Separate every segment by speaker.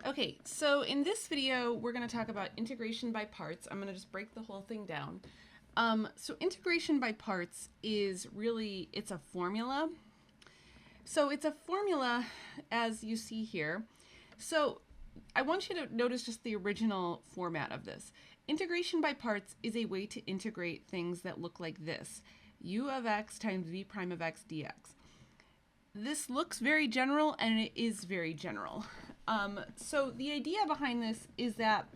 Speaker 1: Okay, so in this video, we're going to talk about integration by parts. I'm going to just break the whole thing down. So integration by parts is really, it's a formula. So it's a formula as you see here. So I want you to notice just the original format of this. Integration by parts is a way to integrate things that look like this. U of x times v prime of x dx. This looks very general, and it is very general. So the idea behind this is that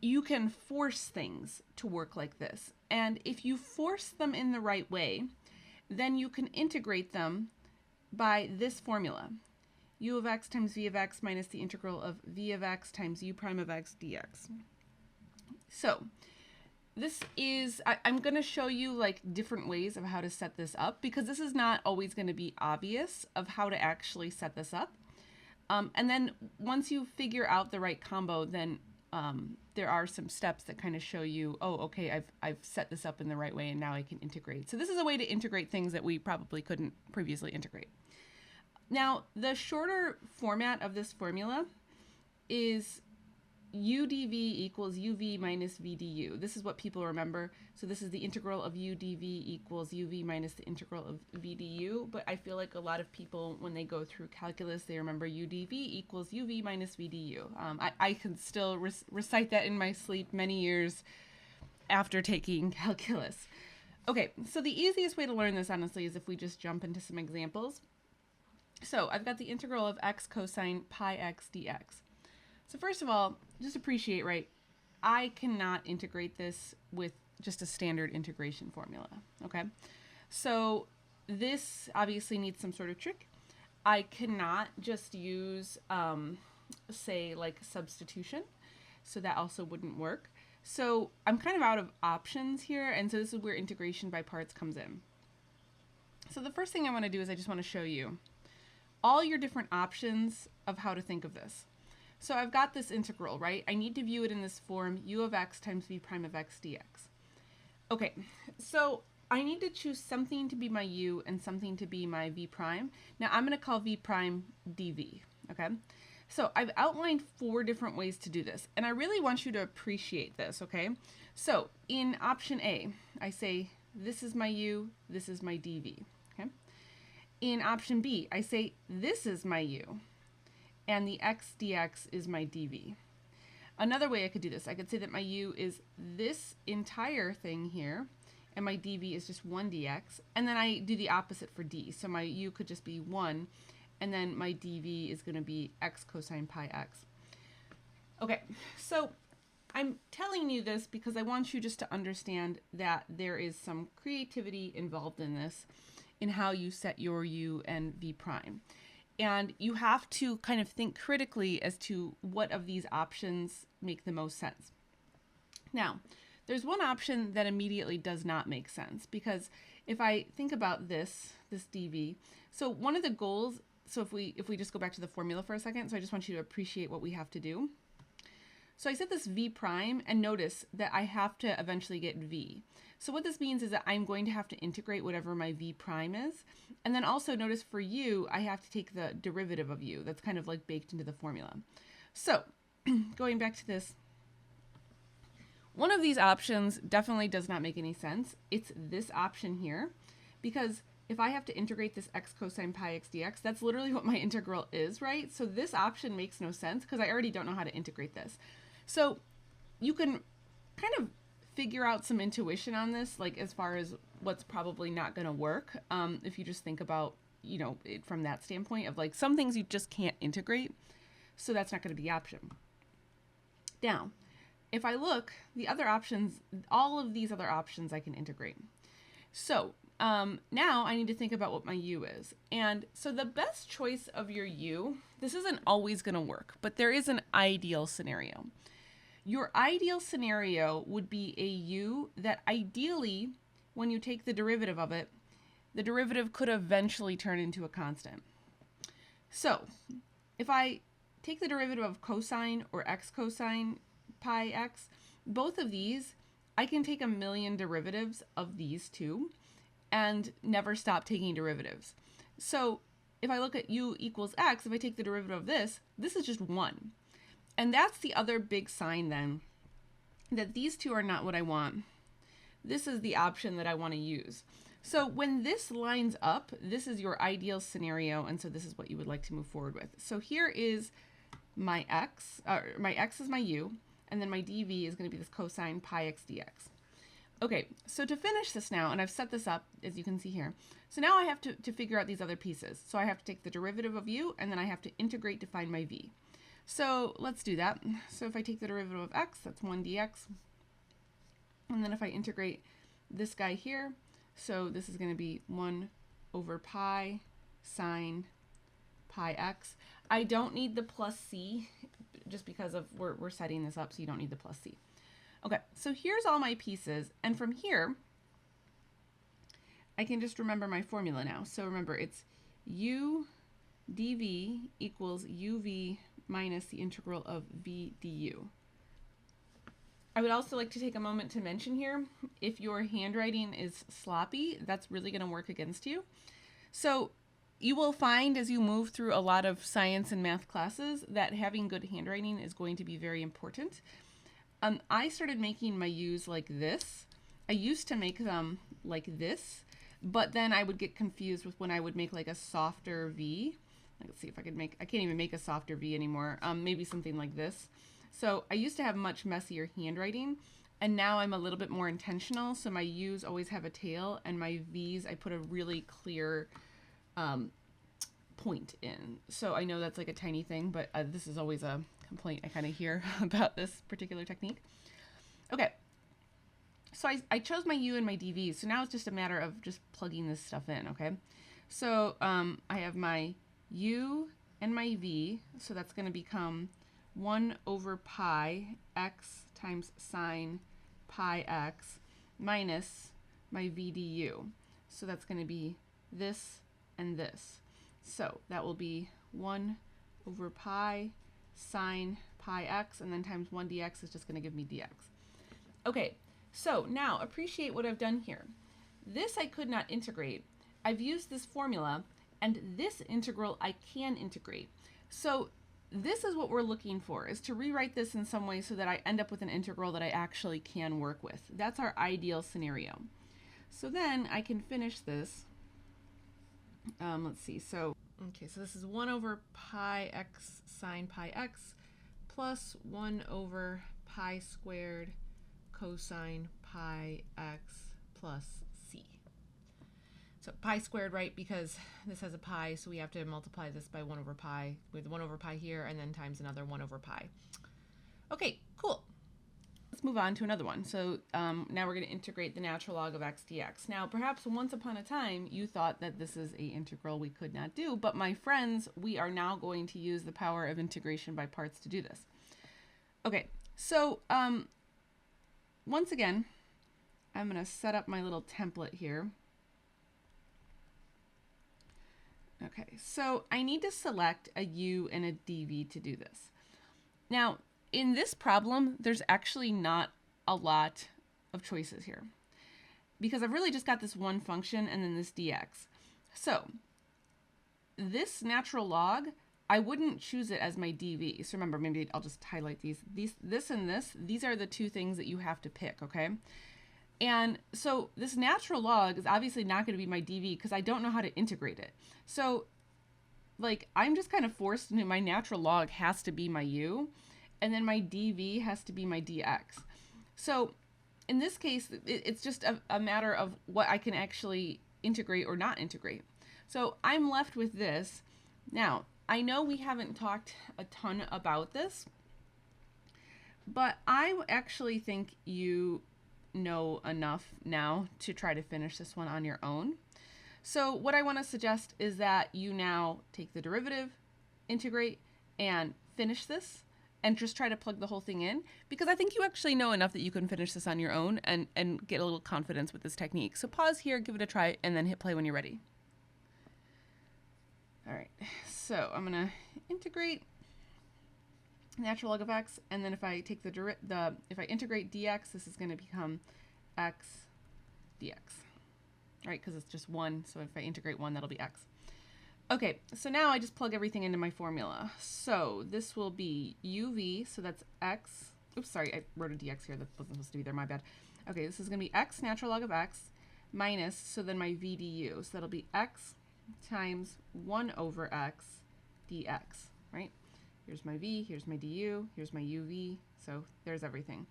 Speaker 1: you can force things to work like this. And if you force them in the right way, then you can integrate them by this formula. U of x times v of x minus the integral of v of x times u prime of x dx. So this is, I'm going to show you like different ways of how to set this up, because this is not always going to be obvious of how to actually set this up. And then once you figure out the right combo, then there are some steps that kind of show you, oh, okay, I've set this up in the right way and now I can integrate. So this is a way to integrate things that we probably couldn't previously integrate. Now, the shorter format of this formula is u dv equals uv minus v du. This is what people remember. So this is the integral of u dv equals uv minus the integral of v du. But I feel like a lot of people, when they go through calculus, they remember u dv equals uv minus v du. I can still recite that in my sleep many years after taking calculus. Okay, so the easiest way to learn this, honestly, is if we just jump into some examples. So I've got the integral of x cosine pi x dx. So first of all, just appreciate, right, I cannot integrate this with just a standard integration formula, okay? So this obviously needs some sort of trick. I cannot just use, say, like substitution, so that also wouldn't work. So I'm kind of out of options here, and so this is where integration by parts comes in. So the first thing I want to do is I just want to show you all your different options of how to think of this. So I've got this integral, right? I need to view it in this form, u of x times v prime of x dx. Okay, so I need to choose something to be my u and something to be my v prime. Now I'm going to call v prime dv, okay? So I've outlined 4 different ways to do this, and I really want you to appreciate this, okay? So in option A, I say this is my u, this is my dv, okay? In option B, I say this is my u, and the x dx is my dv. Another way I could do this, I could say that my u is this entire thing here, and my dv is just 1 dx, and then I do the opposite for d. So my u could just be 1, and then my dv is going to be x cosine pi x. Okay, so I'm telling you this because I want you just to understand that there is some creativity involved in this, in how you set your u and v prime. And you have to kind of think critically as to what of these options make the most sense. Now, there's one option that immediately does not make sense, because if I think about this dv, so one of the goals, so if we just go back to the formula for a second, so I just want you to appreciate what we have to do. So I set this v prime, and notice that I have to eventually get v. So what this means is that I'm going to have to integrate whatever my v prime is. And then also notice for u, I have to take the derivative of u. That's kind of like baked into the formula. So going back to this, one of these options definitely does not make any sense. It's this option here, because if I have to integrate this x cosine pi x dx, that's literally what my integral is, right? So this option makes no sense because I already don't know how to integrate this. So you can kind of figure out some intuition on this, like as far as what's probably not going to work, if you just think about, you know, it from that standpoint of like some things you just can't integrate, so that's not going to be the option. Now, if I look, the other options, all of these other options I can integrate. So now I need to think about what my u is. And so the best choice of your u, this isn't always going to work, but there is an ideal scenario. Your ideal scenario would be a u that ideally, when you take the derivative of it, the derivative could eventually turn into a constant. So if I take the derivative of cosine or x cosine pi x, both of these, I can take a million derivatives of these two and never stop taking derivatives. So if I look at u equals x, if I take the derivative of this, this is just 1. And that's the other big sign then, that these two are not what I want. This is the option that I want to use. So when this lines up, this is your ideal scenario, and so this is what you would like to move forward with. So here is my x is my u, and then my dv is going to be this cosine pi x dx. Okay, so to finish this now, and I've set this up, as you can see here, so now I have to figure out these other pieces. So I have to take the derivative of u, and then I have to integrate to find my v. So let's do that. So if I take the derivative of x, that's 1 dx. And then if I integrate this guy here, so this is going to be 1 over pi sine pi x. I don't need the plus c just because of we're setting this up, so you don't need the plus c. Okay, so here's all my pieces, and from here I can just remember my formula now. So remember, it's u dv equals uv minus the integral of v du. I would also like to take a moment to mention here, if your handwriting is sloppy, that's really going to work against you. So you will find as you move through a lot of science and math classes that having good handwriting is going to be very important. I started making my u's like this. I used to make them like this, but then I would get confused with when I would make like a softer V. Let's see if I could make, I can't even make a softer V anymore. Maybe something like this. So I used to have much messier handwriting, and now I'm a little bit more intentional. So my U's always have a tail, and my V's I put a really clear point in. So I know that's like a tiny thing, but this is always a complaint I kind of hear about this particular technique. Okay, so I chose my U and my DV, so now it's just a matter of just plugging this stuff in, okay? So I have my U and my V, so that's going to become 1 over pi x times sine pi x minus my V du. So that's going to be this and this. So that will be 1 over pi sine pi x, and then times 1 dx is just going to give me dx. Okay, so now appreciate what I've done here. This I could not integrate. I've used this formula, and this integral I can integrate. So this is what we're looking for, is to rewrite this in some way so that I end up with an integral that I actually can work with. That's our ideal scenario. So then I can finish this. Let's see, so this is 1 over pi x sine pi x plus 1 over pi squared cosine pi x plus c. So pi squared, right, because this has a pi, so we have to multiply this by 1 over pi, with 1 over pi here, and then times another 1 over pi. Okay, cool. Let's move on to another one. So now we're going to integrate the natural log of x dx. Now, perhaps once upon a time, you thought that this is an integral we could not do, but my friends, we are now going to use the power of integration by parts to do this. Okay, so once again, I'm going to set up my little template here. Okay, so I need to select a u and a dv to do this. Now, in this problem, there's actually not a lot of choices here, because I've really just got this one function and then this dx. So this natural log, I wouldn't choose it as my dv. So remember, maybe I'll just highlight this and this. These are the two things that you have to pick, okay? And so this natural log is obviously not going to be my dv because I don't know how to integrate it. So like I'm just kind of forced into my natural log has to be my u, and then my dv has to be my dx. So in this case, it's just a matter of what I can actually integrate or not integrate. So I'm left with this. Now, I know we haven't talked a ton about this, but I actually think you know enough now to try to finish this one on your own. So what I want to suggest is that you now take the derivative, integrate, and finish this, and just try to plug the whole thing in, because I think you actually know enough that you can finish this on your own and get a little confidence with this technique. So pause here, give it a try, and then hit play when you're ready. All right, so I'm going to integrate natural log of x, and then if I take if I integrate dx, this is going to become x dx, right? Because it's just 1, so if I integrate 1, that'll be x. Okay, so now I just plug everything into my formula. So this will be uv, so that's x. Oops, sorry, I wrote a dx here that wasn't supposed to be there, my bad. Okay, this is going to be x natural log of x minus, so then my v du. So that'll be x times 1 over x dx, right? Here's my v, here's my du, here's my uv, so there's everything.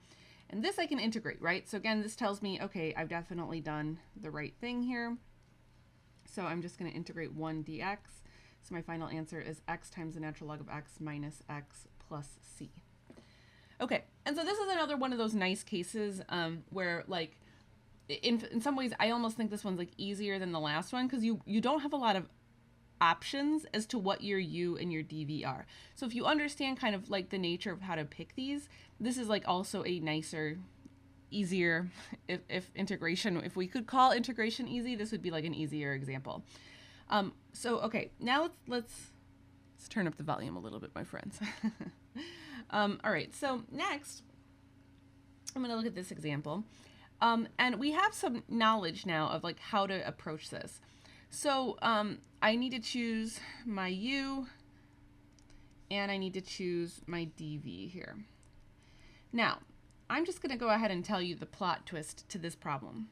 Speaker 1: And this I can integrate, right? So again, this tells me, okay, I've definitely done the right thing here. So I'm just going to integrate 1 dx. So my final answer is x times the natural log of x minus x plus c. Okay, and so this is another one of those nice cases where, like, in some ways, I almost think this one's like easier than the last one because you don't have a lot of options as to what your u and your dv are. So if you understand kind of like the nature of how to pick these, this is like also a nicer, easier, if integration, if we could call integration easy, this would be like an easier example. So okay, now let's turn up the volume a little bit, my friends. All right, so next I'm going to look at this example, and we have some knowledge now of like how to approach this. So I need to choose my u and I need to choose my dv here. Now I'm just going to go ahead and tell you the plot twist to this problem.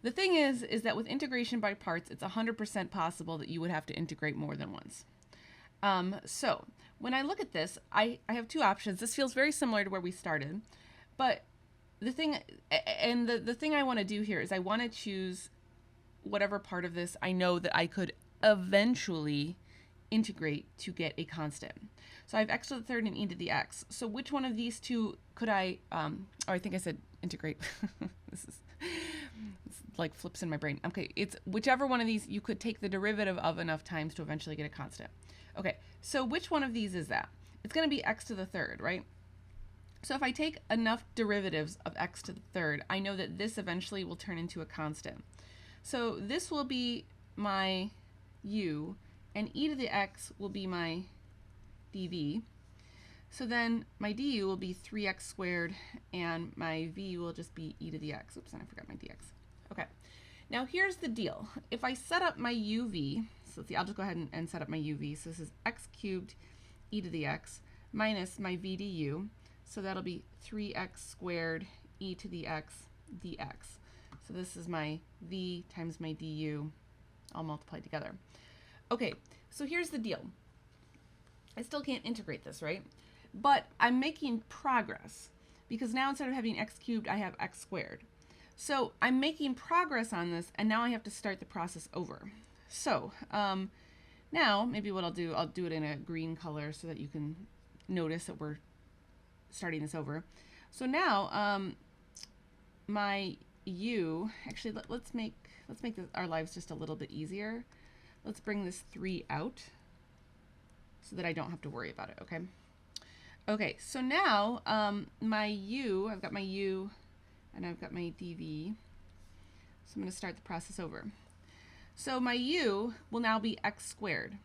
Speaker 1: The thing is that with integration by parts, it's 100% possible that you would have to integrate more than once. So when I look at this, I have two options. This feels very similar to where we started, but the thing I want to do here is I want to choose whatever part of this I know that I could eventually integrate to get a constant. So I have x to the third and e to the x. So which one of these two could I, I think I said integrate. This is like flips in my brain. Okay, it's whichever one of these you could take the derivative of enough times to eventually get a constant. Okay, so which one of these is that? It's going to be x to the third, right? So if I take enough derivatives of x to the third, I know that this eventually will turn into a constant. So this will be my u, and e to the x will be my dv. So then my du will be 3x squared, and my v will just be e to the x. Oops, and I forgot my dx. Okay, now here's the deal. If I set up my uv, so let's see, I'll just go ahead and set up my uv. So this is x cubed e to the x minus my v du. So that'll be 3x squared e to the x dx. So this is my v times my du all multiplied together. Okay, so here's the deal. I still can't integrate this, right? But I'm making progress because now instead of having x cubed, I have x squared. So I'm making progress on this, and now I have to start the process over. So now maybe what I'll do it in a green color so that you can notice that we're starting this over. So now my u, actually let's make our lives just a little bit easier. Let's bring this 3 out so that I don't have to worry about it, okay? Okay, so now my u, I've got my u and I've got my dv. So I'm going to start the process over. So my u will now be x squared.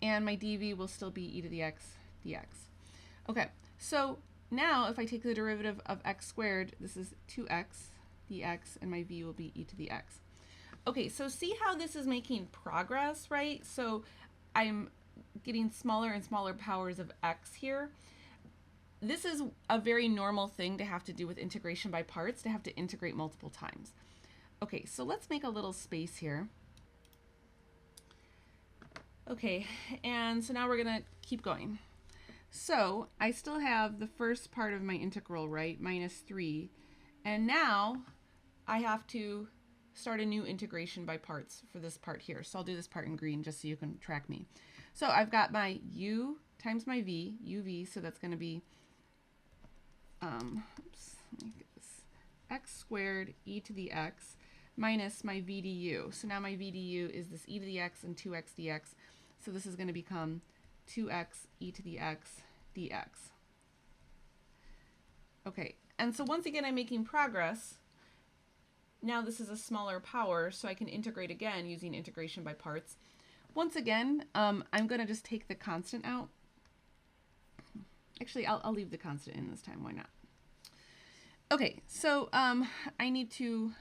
Speaker 1: And my dv will still be e to the x dx. Okay, so now if I take the derivative of x squared, this is 2x dx, and my v will be e to the x. Okay, so see how this is making progress, right? So I'm getting smaller and smaller powers of x here. This is a very normal thing to have to do with integration by parts, to have to integrate multiple times. Okay, so let's make a little space here. Okay, and so now we're going to keep going. So I still have the first part of my integral, right, minus 3. And now I have to start a new integration by parts for this part here. So I'll do this part in green just so you can track me. So I've got my u times my v, uv, so that's going to be oops, let me get this, x squared e to the x minus my v du. So now my v du is this e to the x and 2x dx. So this is going to become 2x e to the x dx. Okay, and so once again I'm making progress. Now this is a smaller power, so I can integrate again using integration by parts. Once again, I'm going to just take the constant out. Actually, I'll leave the constant in this time. Why not? Okay, so I need to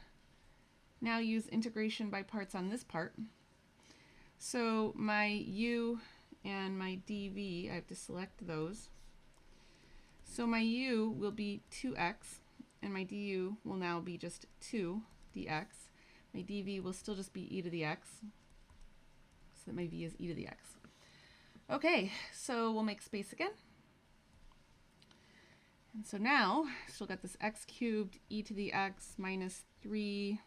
Speaker 1: now use integration by parts on this part. So my u and my dv, I have to select those. So my u will be 2x, and my du will now be just 2 dx. My dv will still just be e to the x, so that my v is e to the x. Okay, so we'll make space again. And so now, still got this x cubed e to the x minus 3,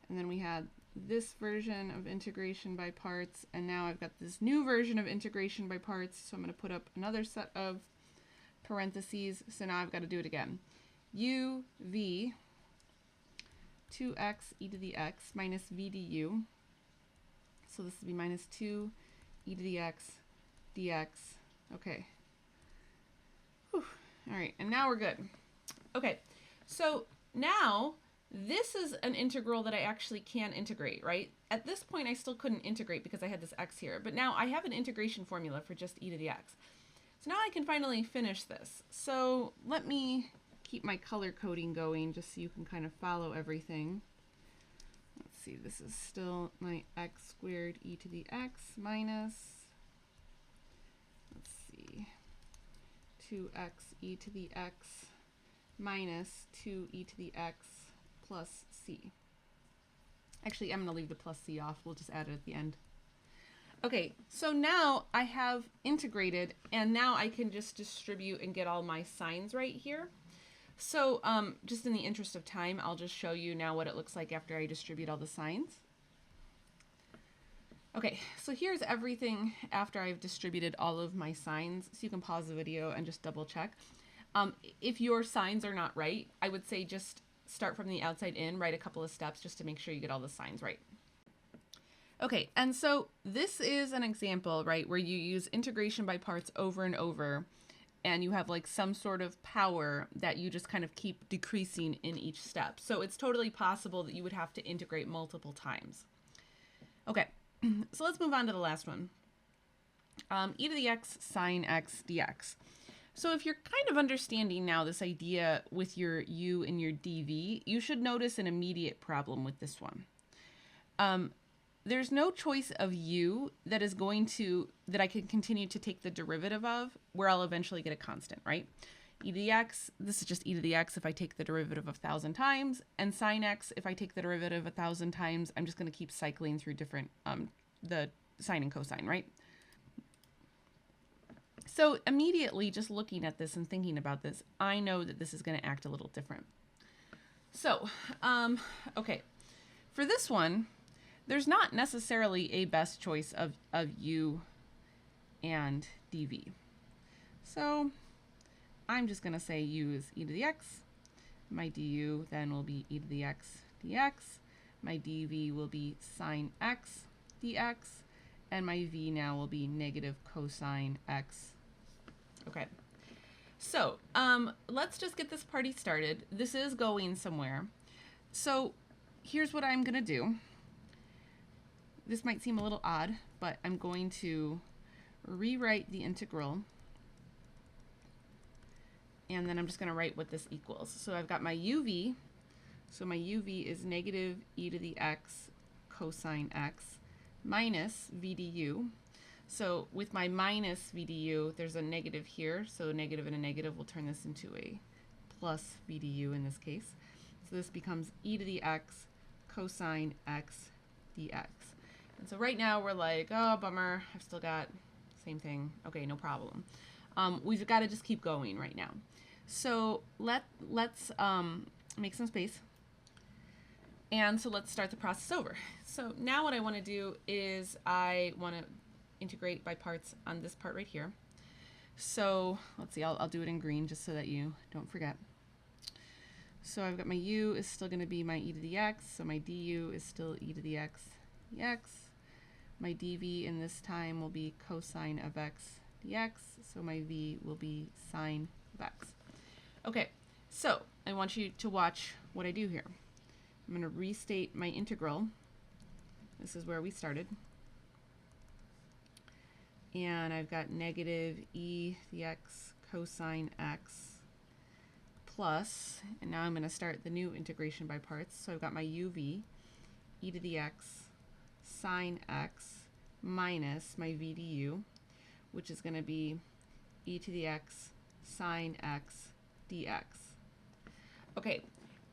Speaker 1: and then we had this version of integration by parts, and now I've got this new version of integration by parts, so I'm going to put up another set of parentheses. So now I've got to do it again. u v 2x e to the x minus v du. So this would be minus 2 e to the x dx. Okay. Whew. All right, and now we're good. Okay, so now this is an integral that I actually can integrate, right? At this point, I still couldn't integrate because I had this x here, but now I have an integration formula for just e to the x. So now I can finally finish this. So let me keep my color coding going just so you can kind of follow everything. Let's see, this is still my x squared e to the x minus, let's see, 2x e to the x minus 2 e to the x plus c. Actually, I'm going to leave the plus c off. We'll just add it at the end. Okay, so now I have integrated, and now I can just distribute and get all my signs right here. So just in the interest of time, I'll just show you now what it looks like after I distribute all the signs. Okay, so here's everything after I've distributed all of my signs. So you can pause the video and just double check. If your signs are not right, I would say just start from the outside in, write a couple of steps just to make sure you get all the signs right. Okay, and so this is an example, right, where you use integration by parts over and over, and you have like some sort of power that you just kind of keep decreasing in each step. So it's totally possible that you would have to integrate multiple times. Okay, so let's move on to the last one. E to the x sine x dx. So if you're kind of understanding now this idea with your u and your dv, you should notice an immediate problem with this one. There's no choice of u that is going to, that I can continue to take the derivative of, where I'll eventually get a constant, right? E to the x, this is just e to the x if I take the derivative 1,000 times, and sine x, if I take the derivative 1,000 times, I'm just going to keep cycling through different, the sine and cosine, right? So immediately just looking at this and thinking about this, I know that this is going to act a little different. So, okay, for this one, there's not necessarily a best choice of u and dv. So I'm just going to say u is e to the x. My du then will be e to the x dx. My dv will be sine x dx. And my v now will be negative cosine x. Okay. So let's just get this party started. This is going somewhere. So here's what I'm going to do. This might seem a little odd, but I'm going to rewrite the integral, and then I'm just going to write what this equals. So I've got my uv, so my uv is negative e to the x cosine x minus v du. So with my minus v du, there's a negative here, so a negative and a negative will turn this into a plus v du in this case. So this becomes e to the x cosine x dx. And so right now we're like, oh, bummer, I've still got same thing. Okay, no problem. We've got to just keep going right now. So let's make some space. And so let's start the process over. So now what I want to do is I want to integrate by parts on this part right here. So let's see, I'll do it in green just so that you don't forget. So I've got my u is still going to be my e to the x, so my du is still e to the x dx. My dv in this time will be cosine of x dx, so my v will be sine of x. Okay, so I want you to watch what I do here. I'm going to restate my integral. This is where we started. And I've got negative e to the x cosine x plus, and now I'm going to start the new integration by parts. So I've got my uv. e to the x sine x minus my v du, which is going to be e to the x sine x dx. Okay,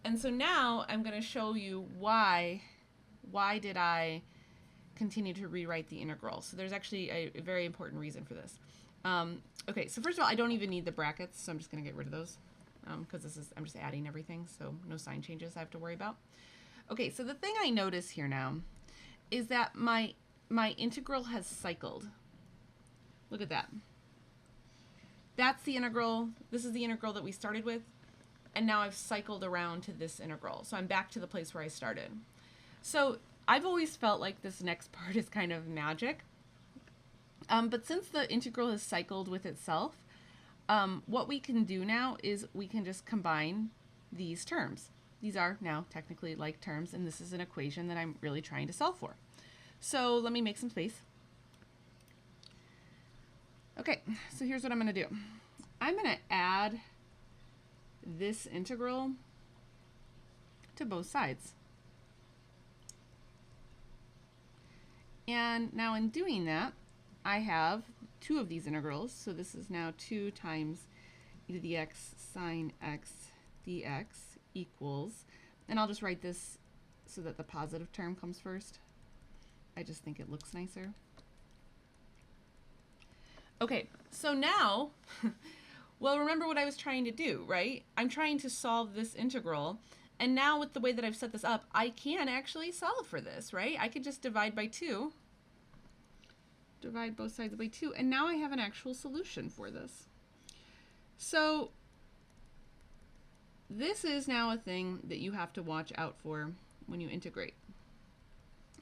Speaker 1: and so now I'm going to show you why did I continue to rewrite the integral. So there's actually a very important reason for this. Okay, so first of all, I don't even need the brackets, so I'm just going to get rid of those because I'm just adding everything, so no sign changes I have to worry about. Okay, so the thing I notice here now is that my integral has cycled. Look at that. That's the integral. This is the integral that we started with, and now I've cycled around to this integral. So I'm back to the place where I started. So I've always felt like this next part is kind of magic. But since the integral has cycled with itself, what we can do now is we can just combine these terms. These are now technically like terms, and this is an equation that I'm really trying to solve for. So let me make some space. Okay, so here's what I'm going to do. I'm going to add this integral to both sides. And now in doing that, I have two of these integrals. So this is now 2 times e to the x sine x dx equals, and I'll just write this so that the positive term comes first. I just think it looks nicer. Okay, so now, well, remember what I was trying to do, right? I'm trying to solve this integral, and now with the way that I've set this up, I can actually solve for this, right? I could just divide by 2, divide both sides by 2, and now I have an actual solution for this. So this is now a thing that you have to watch out for when you integrate.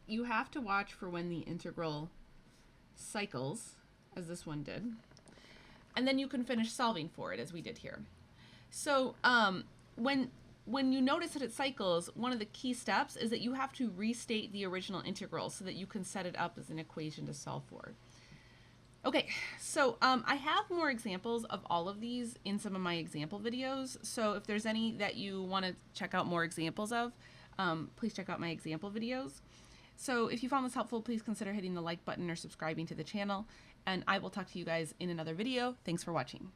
Speaker 1: You have to watch for when the integral cycles, as this one did, and then you can finish solving for it as we did here. So when you notice that it cycles, one of the key steps is that you have to restate the original integral so that you can set it up as an equation to solve for. Okay, so I have more examples of all of these in some of my example videos. So if there's any that you want to check out more examples of, please check out my example videos. So if you found this helpful, please consider hitting the like button or subscribing to the channel, and I will talk to you guys in another video. Thanks for watching.